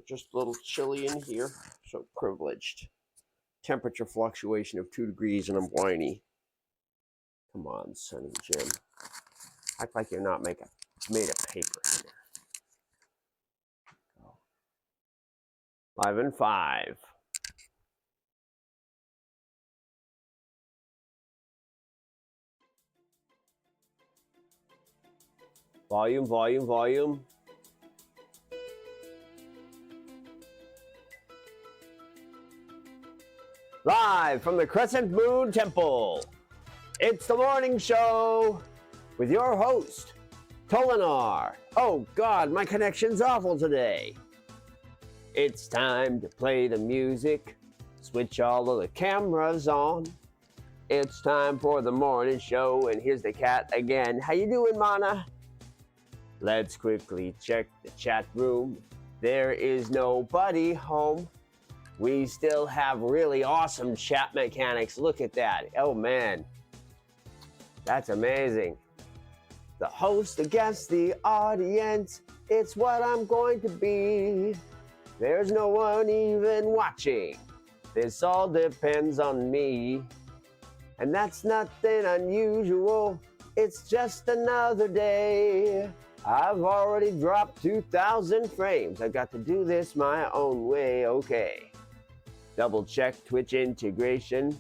Just a little chilly in here. So privileged. Temperature fluctuation of 2 degrees and I'm whiny. Come on, Sonny Jim. Act like you're not made of paper here. 5 and 5. Volume, volume, volume. Live from the Crescent Moon Temple, it's the morning show with your host, Tolinar. Oh God, my connection's awful today. It's time to play the music, switch all of the cameras on. It's time for the morning show, and here's the cat again. How you doing, Mana? Let's quickly check the chat room. There is nobody home. We still have really awesome chat mechanics. Look at that. Oh man, that's amazing. The host, the guest, the audience, it's what I'm going to be. There's no one even watching. This all depends on me. And that's nothing unusual. It's just another day. I've already dropped 2,000 frames. I got to do this my own way, okay. Double check Twitch integration.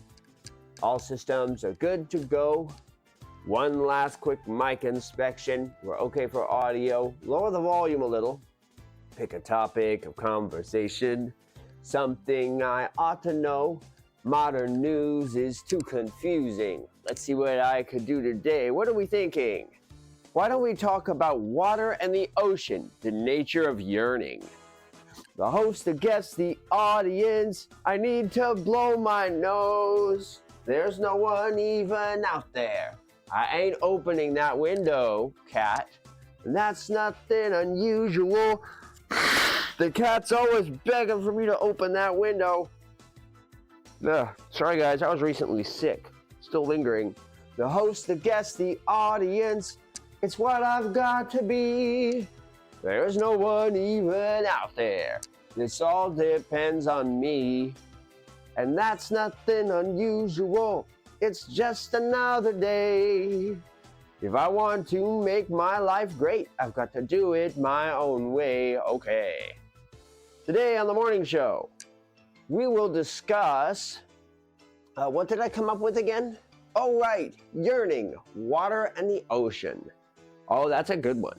All systems are good to go. One last quick mic inspection. We're okay for audio. Lower the volume a little. Pick a topic of conversation. Something I ought to know. Modern news is too confusing. Let's see what I could do today. What are we thinking? Why don't we talk about water and the ocean, the nature of yearning? The host, the guest, the audience, I need to blow my nose. There's no one even out there. I ain't opening that window, cat. And that's nothing unusual. The cat's always begging for me to open that window. Ugh, sorry guys, I was recently sick. Still lingering. The host, the guest, the audience, it's what I've got to be. There's no one even out there. This all depends on me. And that's nothing unusual. It's just another day. If I want to make my life great, I've got to do it my own way, okay. Today on the morning show, we will discuss, what did I come up with again? Oh right, yearning, water and the ocean. Oh, that's a good one.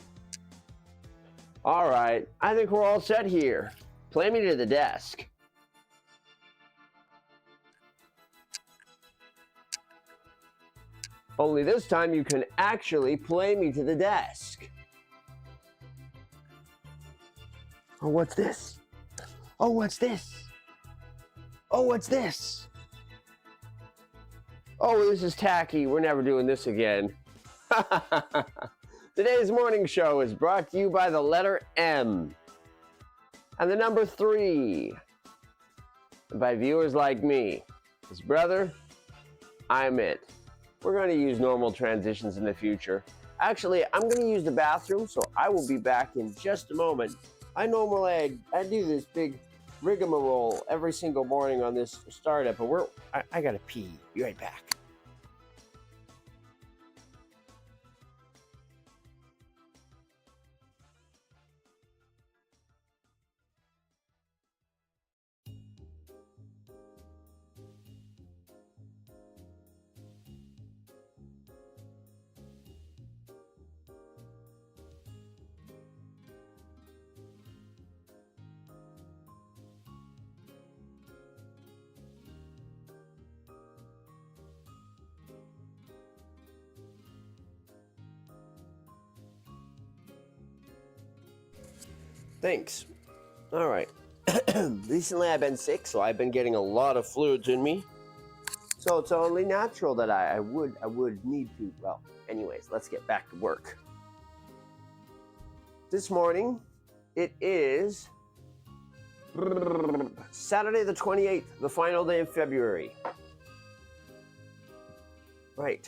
All right, I think we're all set here. Play me to the desk. Only this time you can actually play me to the desk. Oh, what's this? Oh, what's this? Oh, what's this? Oh, this is tacky. We're never doing this again. Today's morning show is brought to you by the letter M and the number 3, and by viewers like me. His brother, I'm it. We're going to use normal transitions in the future. Actually, I'm going to use the bathroom, so I will be back in just a moment. I normally I do this big rigmarole every single morning on this startup, but I got to pee. Be right back. Thanks. All right. Recently I've been sick, so I've been getting a lot of fluids in me. So it's only natural that I would need to. Well, anyways, let's get back to work. This morning, it is Saturday the 28th, the final day of February. Right.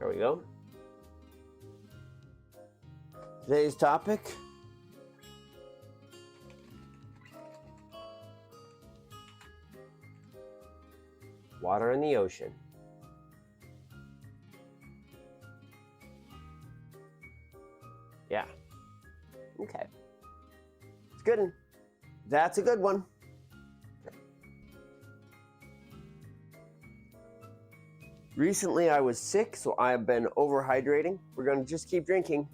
There we go. Today's topic: water in the ocean. Yeah. Okay. It's good. That's a good one. Recently I was sick, so I've been overhydrating. We're gonna just keep drinking.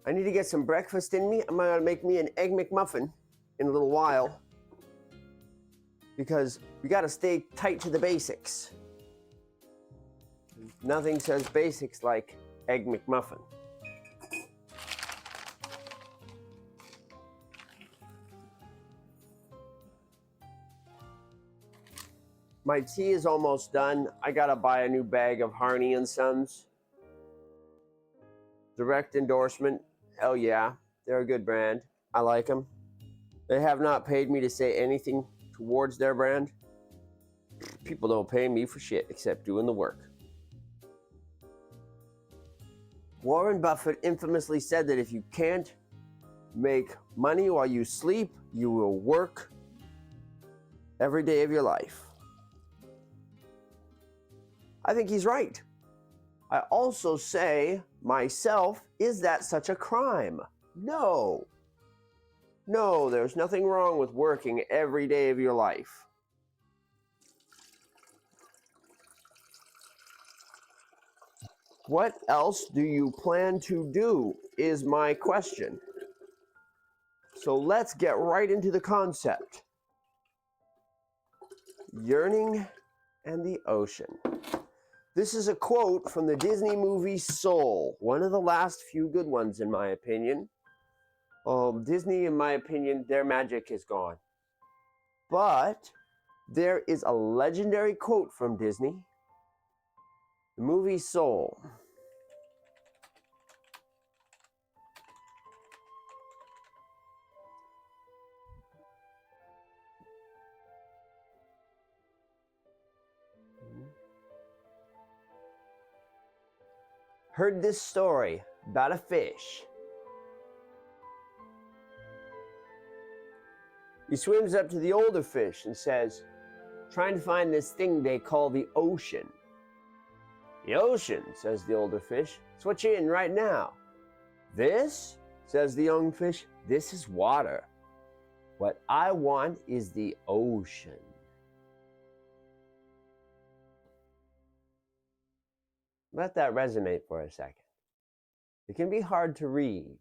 I need to get some breakfast in me. I'm gonna make me an Egg McMuffin in a little while, because we gotta stay tight to the basics. Nothing says basics like Egg McMuffin. My tea is almost done. I gotta buy a new bag of Harney and Sons. Direct endorsement, hell yeah. They're a good brand. I like them. They have not paid me to say anything towards their brand. People don't pay me for shit except doing the work. Warren Buffett infamously said that if you can't make money while you sleep, you will work every day of your life. I think he's right. I also say myself, is that such a crime? No. No, there's nothing wrong with working every day of your life. What else do you plan to do is my question. So let's get right into the concept. Yearning and the ocean. This is a quote from the Disney movie Soul, one of the last few good ones in my opinion. Disney, in my opinion, their magic is gone. But there is a legendary quote from Disney, the movie Soul. Heard this story about a fish. He swims up to the older fish and says, trying to find this thing they call the ocean. The ocean, says the older fish, it's what you're in right now. This, says the young fish, this is water. What I want is the ocean. Let that resonate for a second. It can be hard to read.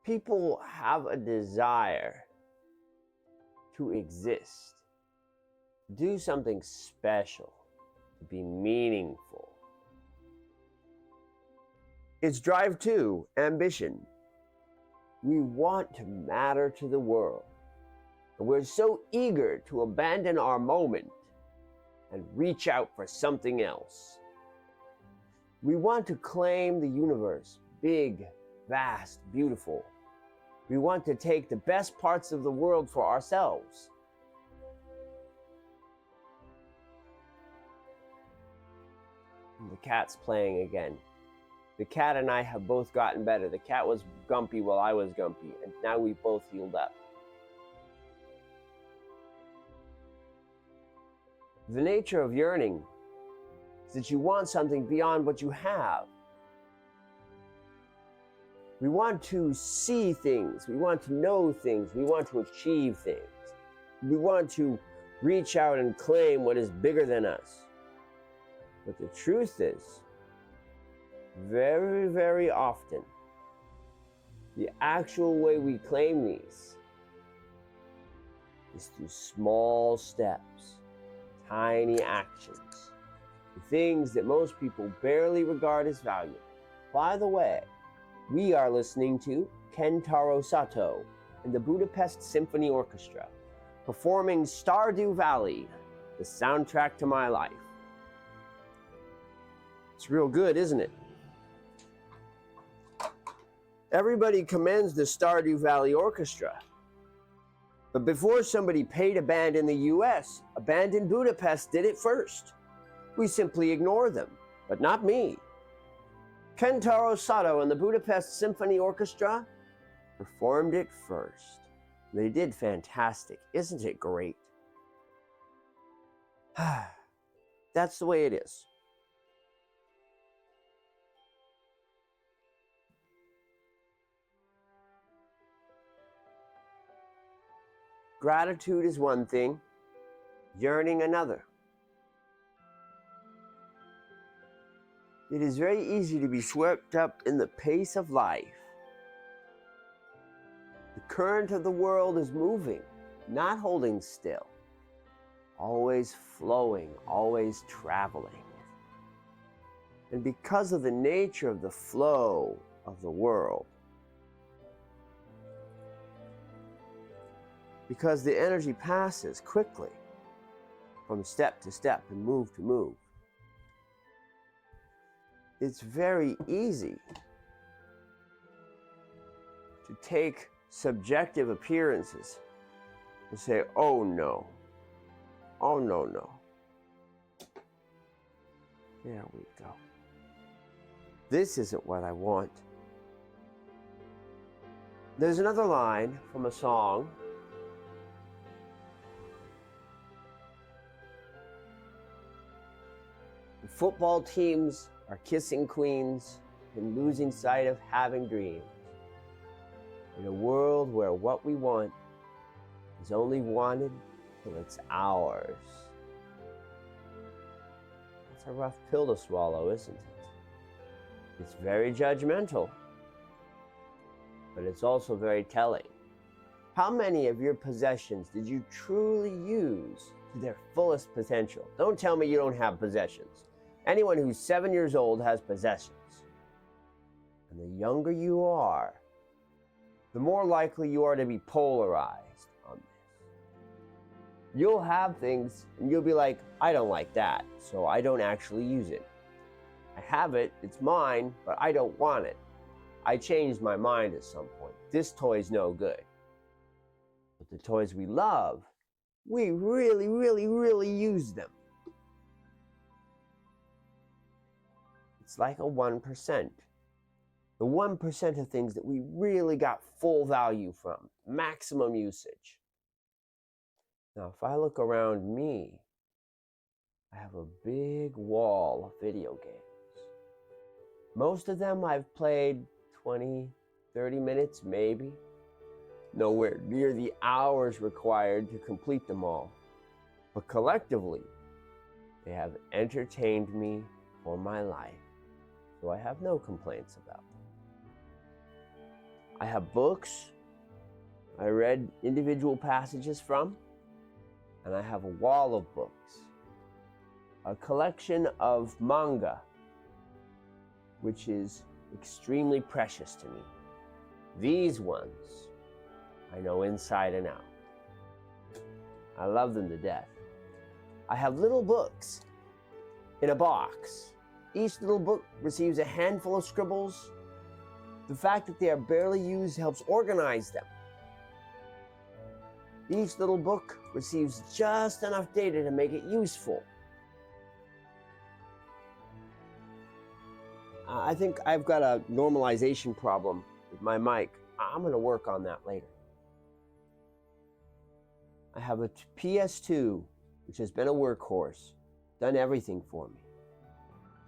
People have a desire to exist, do something special, to be meaningful. It's drive to ambition. We want to matter to the world. And we're so eager to abandon our moment and reach out for something else. We want to claim the universe, big, vast, beautiful. We want to take the best parts of the world for ourselves. And the cat's playing again. The cat and I have both gotten better. The cat was grumpy while I was grumpy, and now we've both healed up. The nature of yearning is that you want something beyond what you have. We want to see things, we want to know things, we want to achieve things. We want to reach out and claim what is bigger than us. But the truth is, very, very often, the actual way we claim these is through small steps, tiny actions, the things that most people barely regard as valuable. By the way, we are listening to Kentaro Sato and the Budapest Symphony Orchestra performing Stardew Valley, the soundtrack to my life. It's real good, isn't it? Everybody commends the Stardew Valley Orchestra. But before somebody paid a band in the US, a band in Budapest did it first. We simply ignore them, but not me. Kentaro Sato and the Budapest Symphony Orchestra performed it first. They did fantastic. Isn't it great? That's the way it is. Gratitude is one thing, yearning another. It is very easy to be swept up in the pace of life. The current of the world is moving, not holding still, always flowing, always traveling. And because of the nature of the flow of the world, because the energy passes quickly from step to step and move to move, it's very easy to take subjective appearances and say, oh no, no. There we go. This isn't what I want. There's another line from a song. The football teams are kissing queens and losing sight of having dreams. In a world where what we want is only wanted till it's ours. That's a rough pill to swallow, isn't it? It's very judgmental, but it's also very telling. How many of your possessions did you truly use to their fullest potential? Don't tell me you don't have possessions. Anyone who's 7 years old has possessions. And the younger you are, the more likely you are to be polarized on this. You'll have things and you'll be like, I don't like that, so I don't actually use it. I have it, it's mine, but I don't want it. I changed my mind at some point. This toy's no good. But the toys we love, we really, really, really use them. It's like a 1%. The 1% of things that we really got full value from, maximum usage. Now, if I look around me, I have a big wall of video games. Most of them I've played 20, 30 minutes maybe. Nowhere near the hours required to complete them all. But collectively, they have entertained me for my life. So I have no complaints about them. I have books I read individual passages from, and I have a wall of books. A collection of manga, which is extremely precious to me. These ones, I know inside and out. I love them to death. I have little books in a box. Each little book receives a handful of scribbles. The fact that they are barely used helps organize them. Each little book receives just enough data to make it useful. I think I've got a normalization problem with my mic. I'm going to work on that later. I have a PS2, which has been a workhorse, done everything for me.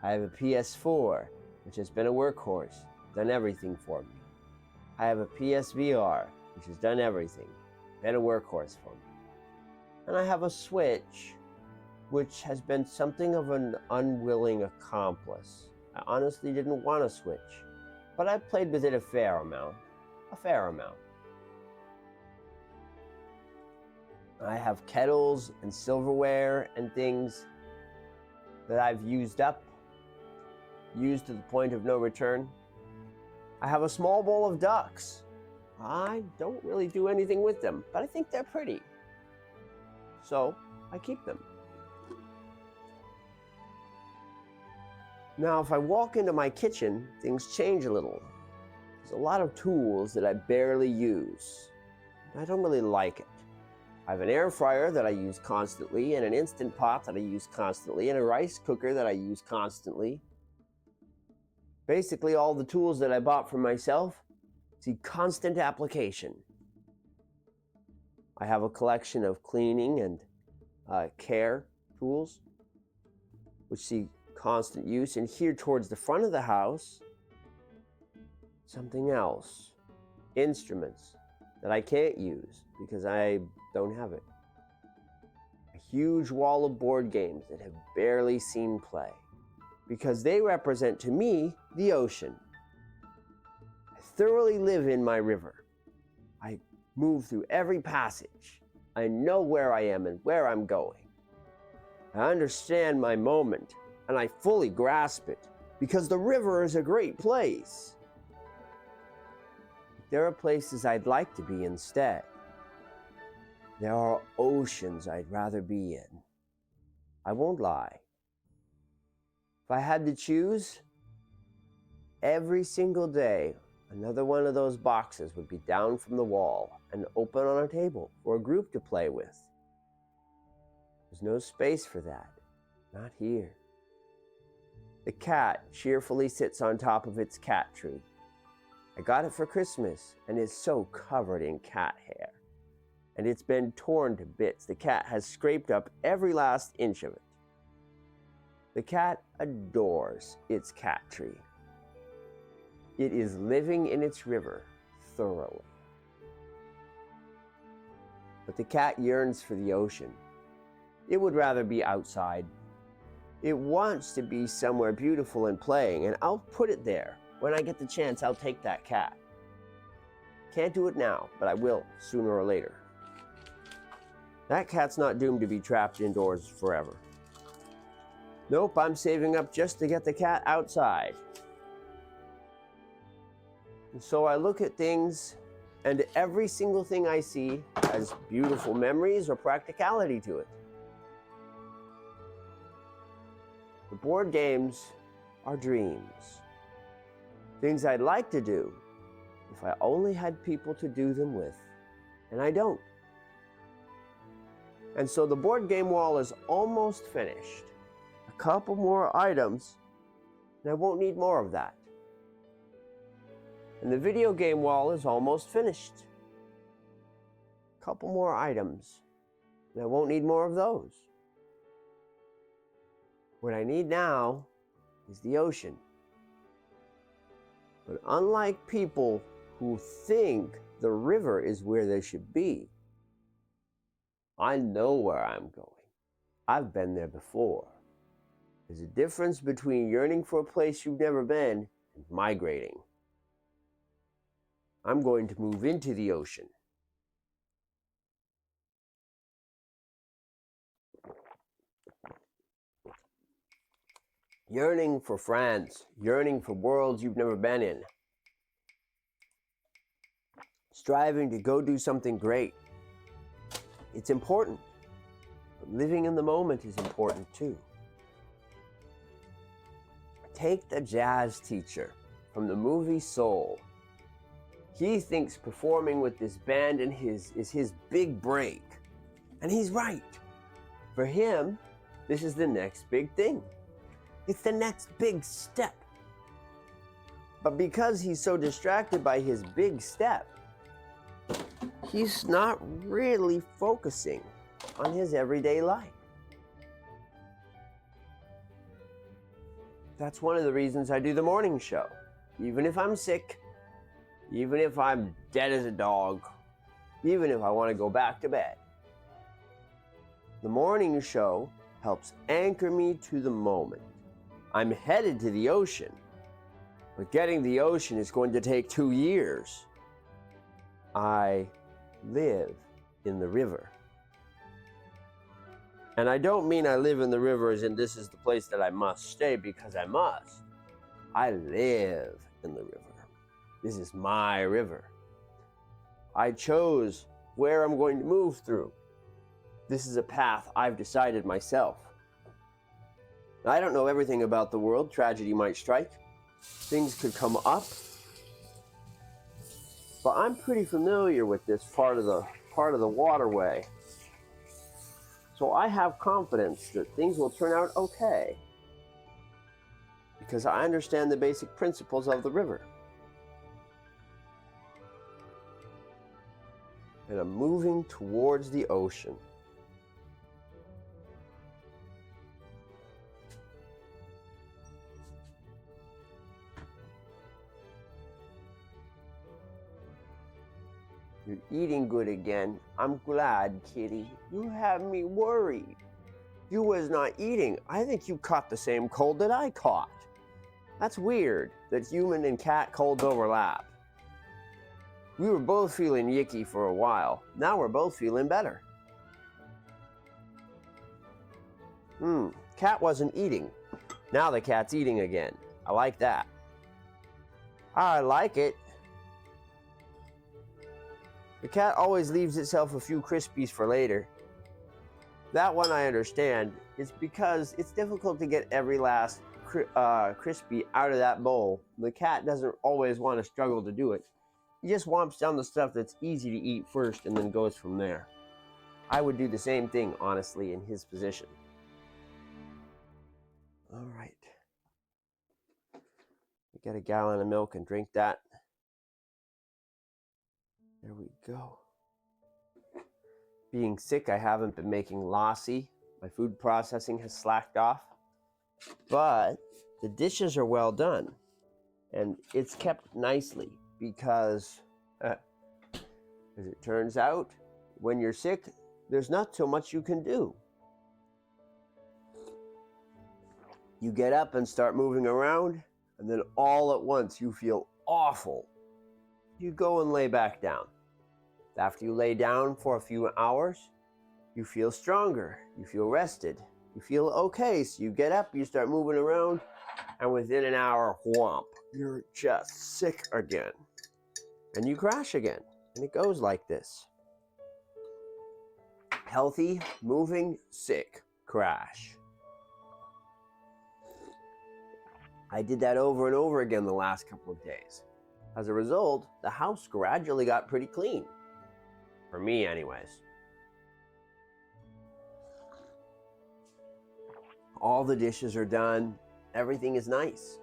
I have a PS4, which has been a workhorse, done everything for me. I have a PSVR, which has done everything, been a workhorse for me. And I have a Switch, which has been something of an unwilling accomplice. I honestly didn't want to switch, but I played with it a fair amount. I have kettles and silverware and things that I've used to the point of no return. I have a small bowl of ducks. I don't really do anything with them, but I think they're pretty. So I keep them. Now, if I walk into my kitchen, things change a little. There's a lot of tools that I barely use. I don't really like it. I have an air fryer that I use constantly, and an Instant Pot that I use constantly, and a rice cooker that I use constantly. Basically, all the tools that I bought for myself see constant application. I have a collection of cleaning and care tools, which see constant use. And here towards the front of the house, something else. Instruments that I can't use because I don't have it. A huge wall of board games that have barely seen play because they represent to me the ocean. I thoroughly live in my river. I move through every passage. I know where I am and where I'm going. I understand my moment and I fully grasp it because the river is a great place. There are places I'd like to be instead. There are oceans I'd rather be in. I won't lie. If I had to choose, every single day, another one of those boxes would be down from the wall and open on a table for a group to play with. There's no space for that. Not here. The cat cheerfully sits on top of its cat tree. I got it for Christmas and is so covered in cat hair. And it's been torn to bits. The cat has scraped up every last inch of it. The cat adores its cat tree. It is living in its river thoroughly. But the cat yearns for the ocean. It would rather be outside. It wants to be somewhere beautiful and playing, and I'll put it there. When I get the chance, I'll take that cat. Can't do it now, but I will sooner or later. That cat's not doomed to be trapped indoors forever. Nope, I'm saving up just to get the cat outside. And so I look at things, and every single thing I see has beautiful memories or practicality to it. The board games are dreams. Things I'd like to do if I only had people to do them with, and I don't. And so the board game wall is almost finished. A couple more items, and I won't need more of that. And the video game wall is almost finished. A couple more items, and I won't need more of those. What I need now is the ocean. But unlike people who think the river is where they should be, I know where I'm going. I've been there before. There's a difference between yearning for a place you've never been and migrating. I'm going to move into the ocean. Yearning for France, yearning for worlds you've never been in. Striving to go do something great. It's important, but living in the moment is important too. Take the jazz teacher from the movie Soul. He thinks performing with this band is his big break. And he's right. For him, this is the next big thing. It's the next big step. But because he's so distracted by his big step, he's not really focusing on his everyday life. That's one of the reasons I do the morning show. Even if I'm sick, even if I'm dead as a dog, even if I want to go back to bed. The morning show helps anchor me to the moment. I'm headed to the ocean, but getting the ocean is going to take 2 years. I live in the river. And I don't mean I live in the river as in this is the place that I must stay because I must. I live in the river. This is my river. I chose where I'm going to move through. This is a path I've decided myself. I don't know everything about the world. Tragedy might strike. Things could come up. But I'm pretty familiar with this part of the waterway. So I have confidence that things will turn out okay, because I understand the basic principles of the river. And I'm moving towards the ocean. You're eating good again. I'm glad, kitty. You have me worried. You was not eating. I think you caught the same cold that I caught. That's weird that human and cat colds overlap. We were both feeling yicky for a while. Now we're both feeling better. Cat wasn't eating. Now the cat's eating again. I like that. I like it. The cat always leaves itself a few Crispies for later. That one I understand. It's because it's difficult to get every last Crispy out of that bowl. The cat doesn't always want to struggle to do it. He just wants down the stuff that's easy to eat first and then goes from there. I would do the same thing, honestly, in his position. All right. Get a gallon of milk and drink that. There we go. Being sick, I haven't been making lassi. My food processing has slacked off. But the dishes are well done. And it's kept nicely because, as it turns out, when you're sick, there's not so much you can do. You get up and start moving around, and then all at once you feel awful. You go and lay back down. After you lay down for a few hours, you feel stronger, you feel rested, you feel okay. So you get up, you start moving around, and within an hour, whomp, you're just sick again. And you crash again, and it goes like this. Healthy, moving, sick, crash. I did that over and over again the last couple of days. As a result, the house gradually got pretty clean. For me, anyways. All the dishes are done. Everything is nice.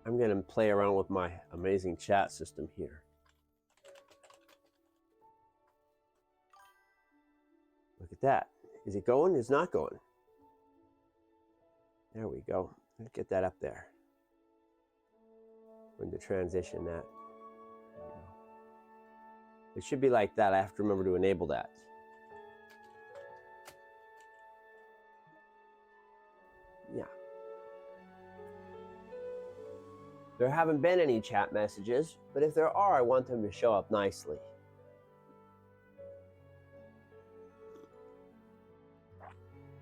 I'm going to play around with my amazing chat system here. Look at that. Is it going? It's not going. There we go. Let's get that up there. Going to transition that. It should be like that. I have to remember to enable that. Yeah. There haven't been any chat messages, but if there are, I want them to show up nicely.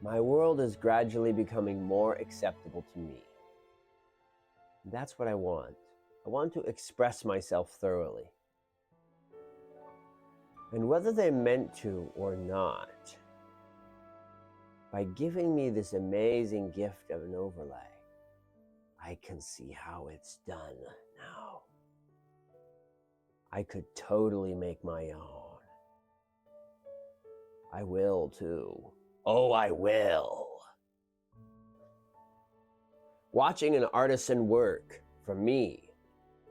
My world is gradually becoming more acceptable to me. That's what I want. I want to express myself thoroughly. And whether they meant to or not, by giving me this amazing gift of an overlay, I can see how it's done now. I could totally make my own. I will too. Oh, I will. Watching an artisan work, for me,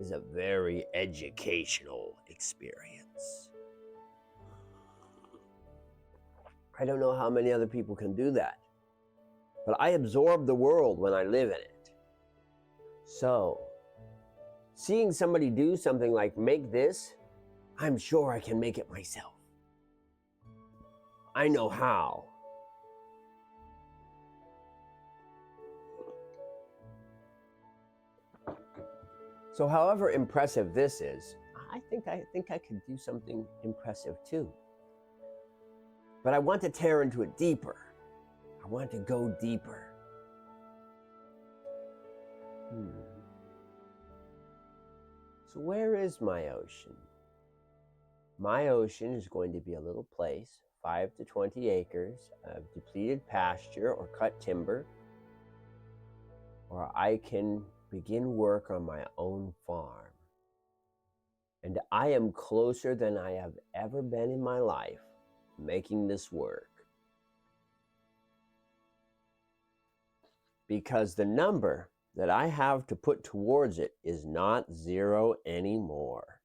is a very educational experience. I don't know how many other people can do that, but I absorb the world when I live in it. So, seeing somebody do something like make this, I'm sure I can make it myself. I know how. So however impressive this is, I think I could do something impressive too. But I want to tear into it deeper. I want to go deeper. So where is my ocean? My ocean is going to be a little place, 5 to 20 acres of depleted pasture or cut timber, where I can begin work on my own farm. And I am closer than I have ever been in my life making this work. Because the number that I have to put towards it is not 0 anymore.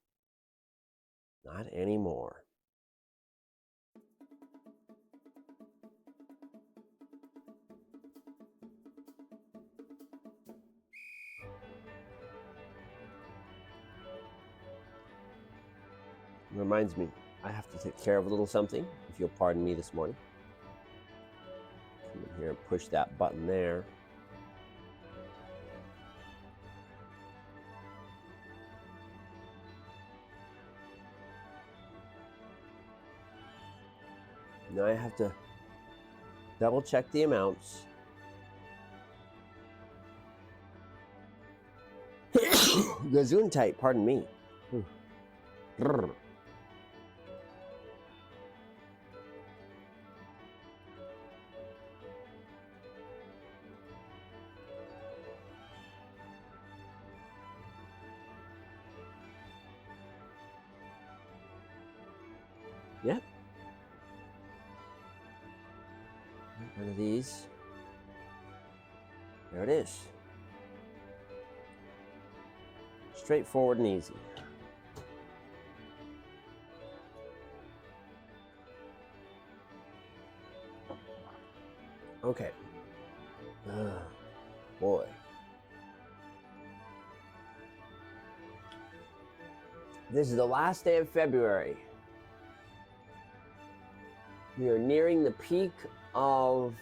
Not anymore. Reminds me, I have to take care of a little something, if you'll pardon me this morning. Come in here and push that button there. Now I have to double check the amounts. Gesundheit, pardon me. Yep. One of these. There it is. Straightforward and easy. Okay. Boy. This is the last day of February. We are nearing the peak of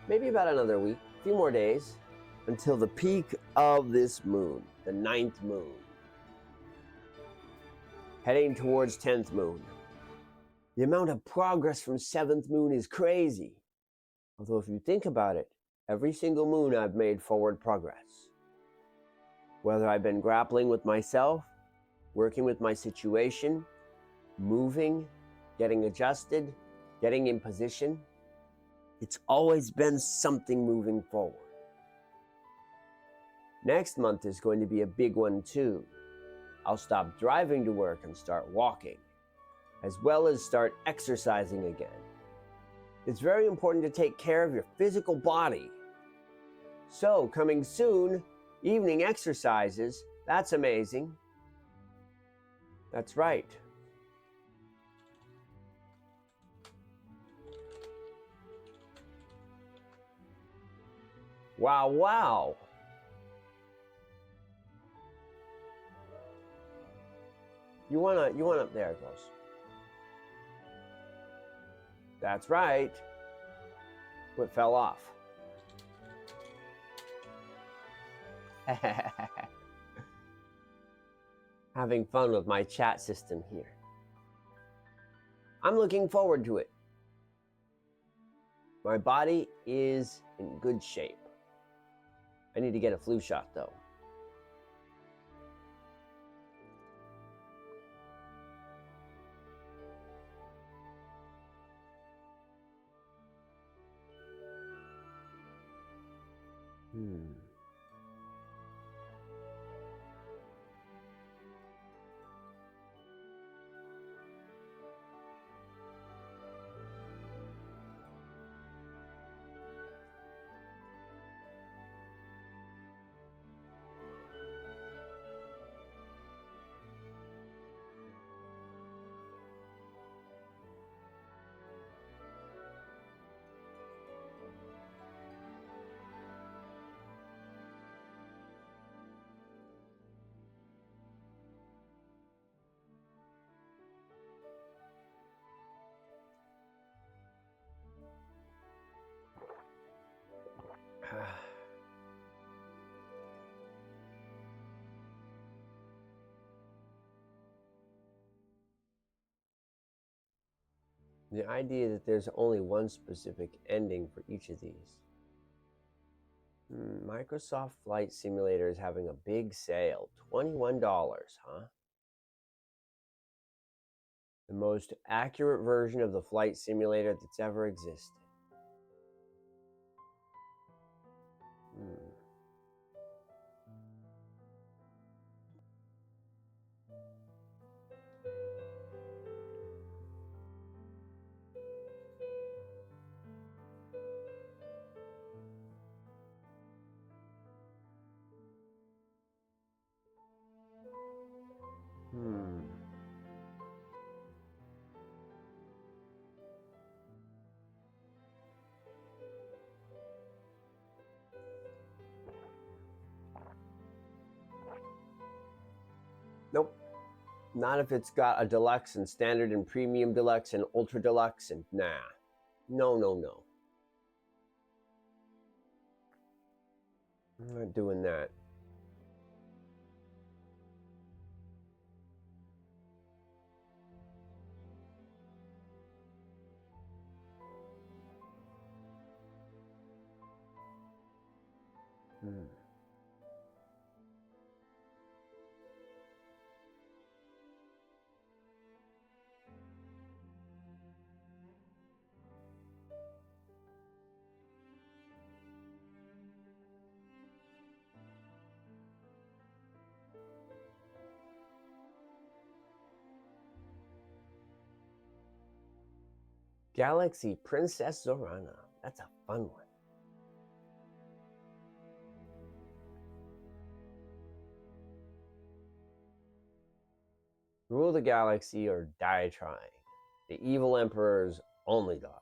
maybe about another week, a few more days, until the peak of this moon, the 9th moon. Heading towards 10th moon. The amount of progress from 7th moon is crazy. Although if you think about it, every single moon I've made forward progress. Whether I've been grappling with myself, working with my situation, moving, getting adjusted, getting in position, it's always been something moving forward. Next month is going to be a big one too. I'll stop driving to work and start walking, as well as start exercising again. It's very important to take care of your physical body. So, coming soon, evening exercises. That's amazing. That's right. Wow, wow. You wanna, there it goes. That's right. What fell off? Having fun with my chat system here. I'm looking forward to it. My body is in good shape. I need to get a flu shot though. The idea that there's only one specific ending for each of these. Microsoft Flight Simulator is having a big sale, $21, huh? The most accurate version of the flight simulator that's ever existed. Not if it's got a deluxe and standard and premium deluxe and ultra deluxe and nah. No, no, no. I'm not doing that. Hmm. Galaxy Princess Zorana. That's a fun one. Rule the galaxy or die trying. The evil emperor's only daughter.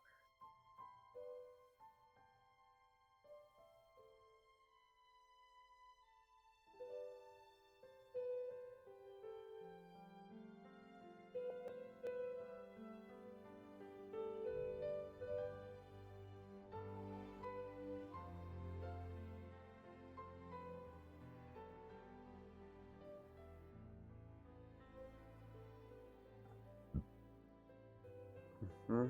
Hmm?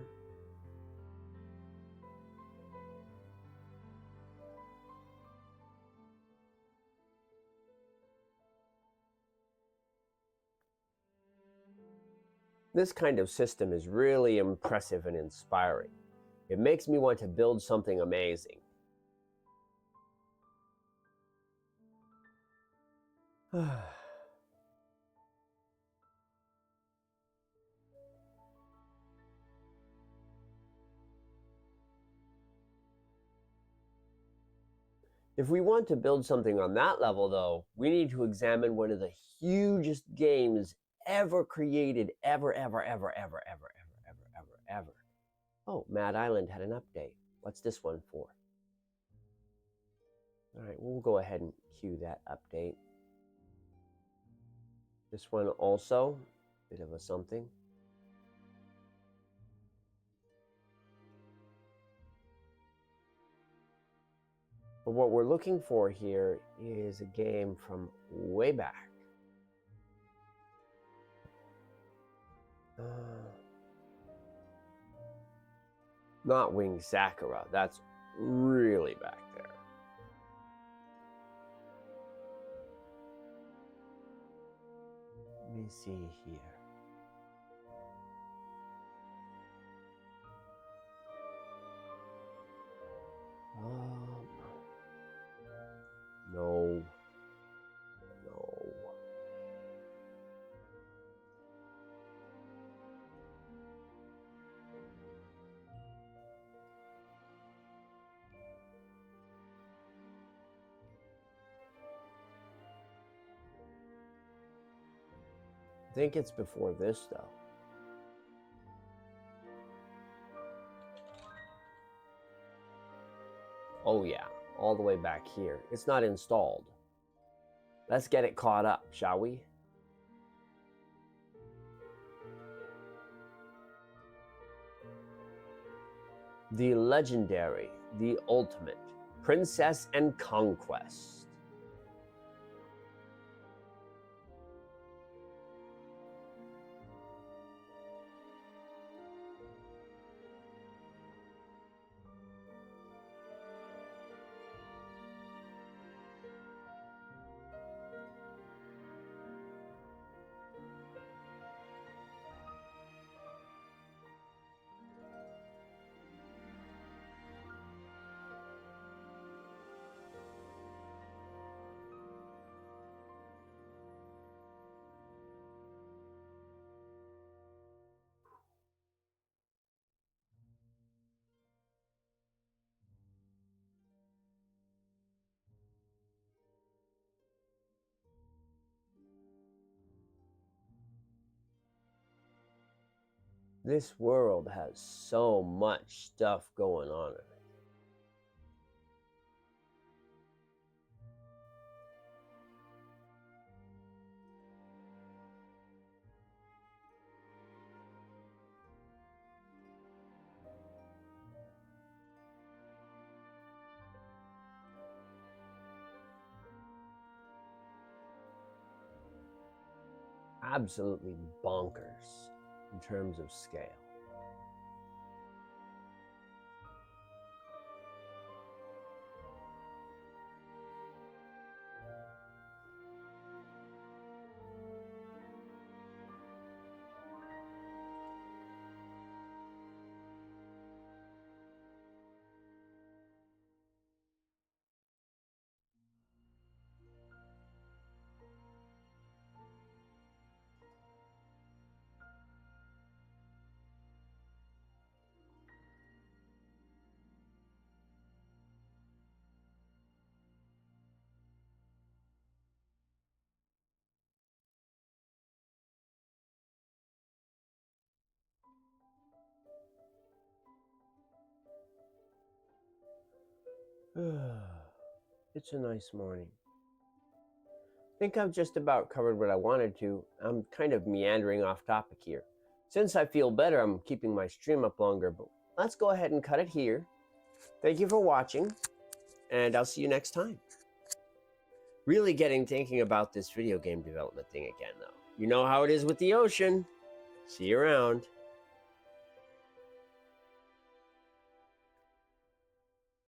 This kind of system is really impressive and inspiring. It makes me want to build something amazing. If we want to build something on that level, though, we need to examine one of the hugest games ever created, ever, ever, ever, ever, ever, ever, ever, ever, ever. Oh, Mad Island had an update. What's this one for? All right, we'll go ahead and cue that update. This one also, bit of a something. But what we're looking for here is a game from way back. Not Wing Sakura, that's really back there. Let me see here. No. No. I think it's before this, though. Oh yeah, all the way back here. It's not installed. Let's get it caught up, shall we? The legendary, the ultimate, Princess and Conquest. This world has so much stuff going on in it. absolutely bonkers in terms of scale. It's a nice morning. I think I've just about covered what I wanted to. I'm kind of meandering off topic here. Since I feel better, I'm keeping my stream up longer, but let's go ahead and cut it here. Thank you for watching, and I'll see you next time. Really getting thinking about this video game development thing again, though. You know how it is with the ocean. See you around.